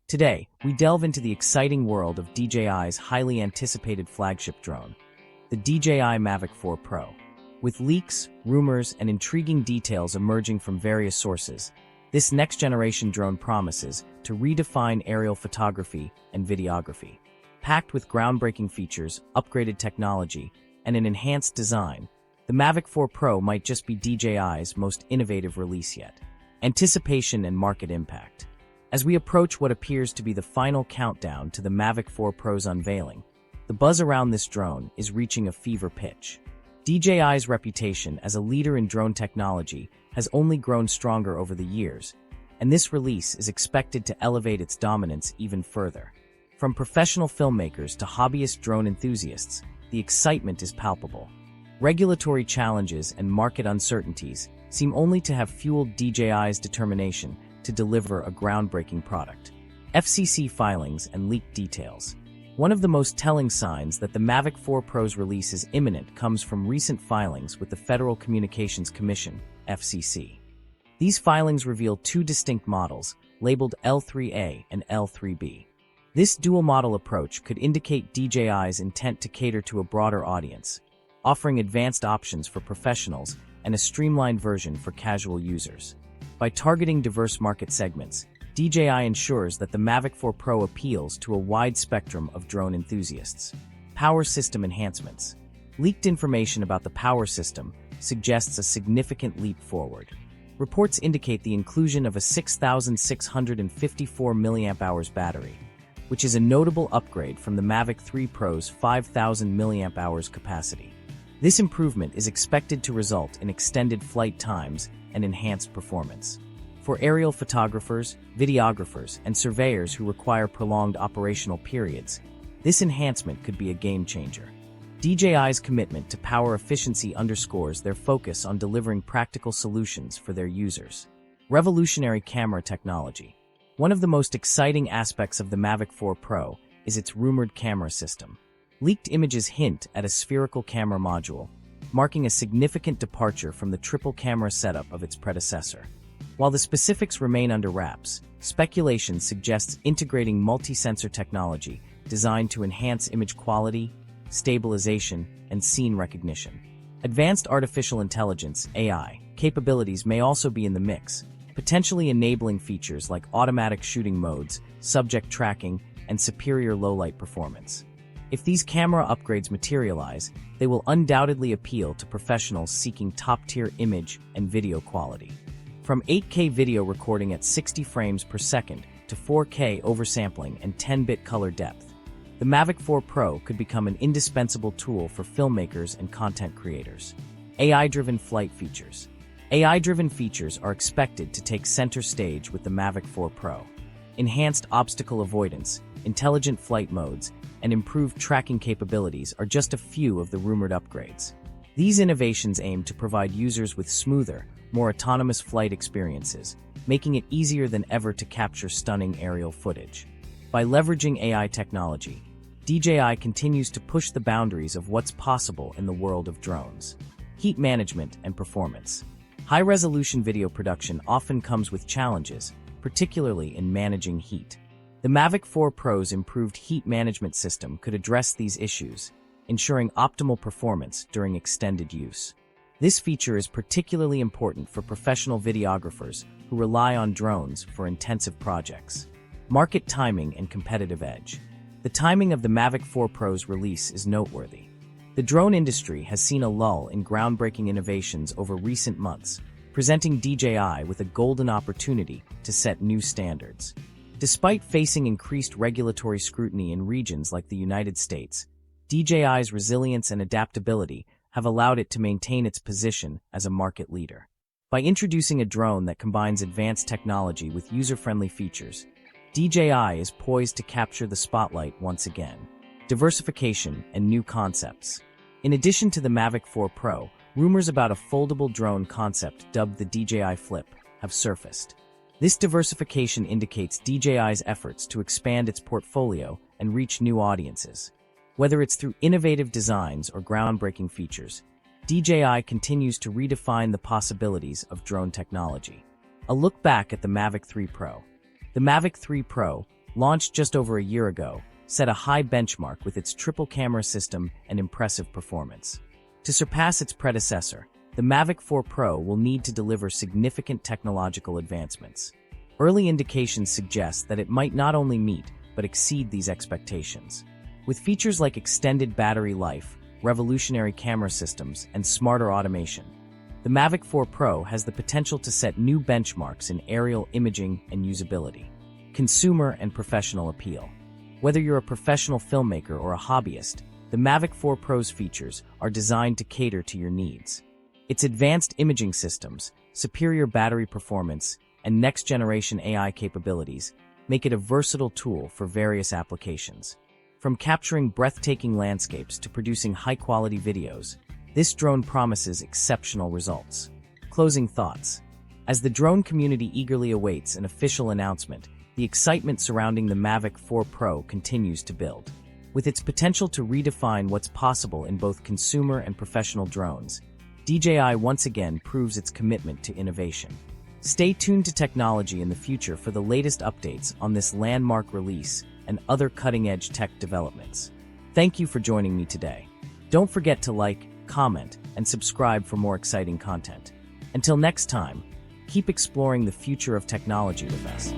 Today, we delve into the exciting world of DJI's highly anticipated flagship drone, the DJI Mavic 4 Pro. With leaks, rumors, and intriguing details emerging from various sources, this next-generation drone promises to redefine aerial photography and videography. Packed with groundbreaking features, upgraded technology, and an enhanced design, the Mavic 4 Pro might just be DJI's most innovative release yet. Anticipation and market impact. As we approach what appears to be the final countdown to the Mavic 4 Pro's unveiling, the buzz around this drone is reaching a fever pitch. DJI's reputation as a leader in drone technology has only grown stronger over the years, and this release is expected to elevate its dominance even further. From professional filmmakers to hobbyist drone enthusiasts, the excitement is palpable. Regulatory challenges and market uncertainties seem only to have fueled DJI's determination to deliver a groundbreaking product. FCC filings and leaked details. One of the most telling signs that the Mavic 4 Pro's release is imminent comes from recent filings with the Federal Communications Commission, FCC. These filings reveal two distinct models, labeled L3A and L3B. This dual-model approach could indicate DJI's intent to cater to a broader audience, offering advanced options for professionals and a streamlined version for casual users. By targeting diverse market segments, DJI ensures that the Mavic 4 Pro appeals to a wide spectrum of drone enthusiasts. Power system enhancements. Leaked information about the power system suggests a significant leap forward. Reports indicate the inclusion of a 6,654 mAh battery, which is a notable upgrade from the Mavic 3 Pro's 5,000 mAh capacity. This improvement is expected to result in extended flight times and enhanced performance. For aerial photographers, videographers, and surveyors who require prolonged operational periods, this enhancement could be a game-changer. DJI's commitment to power efficiency underscores their focus on delivering practical solutions for their users. Revolutionary camera technology. One of the most exciting aspects of the Mavic 4 Pro is its Rumoured camera system. Leaked images hint at a spherical camera module, marking a significant departure from the triple camera setup of its predecessor. While the specifics remain under wraps, speculation suggests integrating multi-sensor technology designed to enhance image quality, stabilization, and scene recognition. Advanced artificial intelligence (AI) capabilities may also be in the mix, potentially enabling features like automatic shooting modes, subject tracking, and superior low-light performance. If these camera upgrades materialize, they will undoubtedly appeal to professionals seeking top-tier image and video quality. From 8K video recording at 60 frames per second to 4K oversampling and 10-bit color depth, the Mavic 4 Pro could become an indispensable tool for filmmakers and content creators. AI-driven flight features. AI-driven features are expected to take center stage with the Mavic 4 Pro. Enhanced obstacle avoidance, intelligent flight modes, and improved tracking capabilities are just a few of the rumored upgrades. These innovations aim to provide users with smoother, more autonomous flight experiences, making it easier than ever to capture stunning aerial footage. By leveraging AI technology, DJI continues to push the boundaries of what's possible in the world of drones. Heat management and performance. High-resolution video production often comes with challenges, particularly in managing heat. The Mavic 4 Pro's improved heat management system could address these issues, ensuring optimal performance during extended use. This feature is particularly important for professional videographers who rely on drones for intensive projects. Market timing and competitive edge. The timing of the Mavic 4 Pro's release is noteworthy. The drone industry has seen a lull in groundbreaking innovations over recent months, presenting DJI with a golden opportunity to set new standards. Despite facing increased regulatory scrutiny in regions like the United States, DJI's resilience and adaptability have allowed it to maintain its position as a market leader. By introducing a drone that combines advanced technology with user-friendly features, DJI is poised to capture the spotlight once again. Diversification and new concepts. In addition to the Mavic 4 Pro, rumors about a foldable drone concept dubbed the DJI Flip have surfaced. This diversification indicates DJI's efforts to expand its portfolio and reach new audiences. Whether it's through innovative designs or groundbreaking features, DJI continues to redefine the possibilities of drone technology. A look back at the Mavic 3 Pro. The Mavic 3 Pro, launched just over a year ago, set a high benchmark with its triple camera system and impressive performance. To surpass its predecessor, the Mavic 4 Pro will need to deliver significant technological advancements. Early indications suggest that it might not only meet, but exceed these expectations. With features like extended battery life, revolutionary camera systems, and smarter automation, the Mavic 4 Pro has the potential to set new benchmarks in aerial imaging and usability. Consumer and professional appeal. Whether you're a professional filmmaker or a hobbyist, the Mavic 4 Pro's features are designed to cater to your needs. Its advanced imaging systems, superior battery performance, and next-generation AI capabilities make it a versatile tool for various applications. From capturing breathtaking landscapes to producing high-quality videos, this drone promises exceptional results. Closing thoughts. As the drone community eagerly awaits an official announcement, the excitement surrounding the Mavic 4 Pro continues to build. With its potential to redefine what's possible in both consumer and professional drones, DJI once again proves its commitment to innovation. Stay tuned to technology in the future for the latest updates on this landmark release and other cutting-edge tech developments. Thank you for joining me today. Don't forget to like, comment, and subscribe for more exciting content. Until next time, keep exploring the future of technology with us.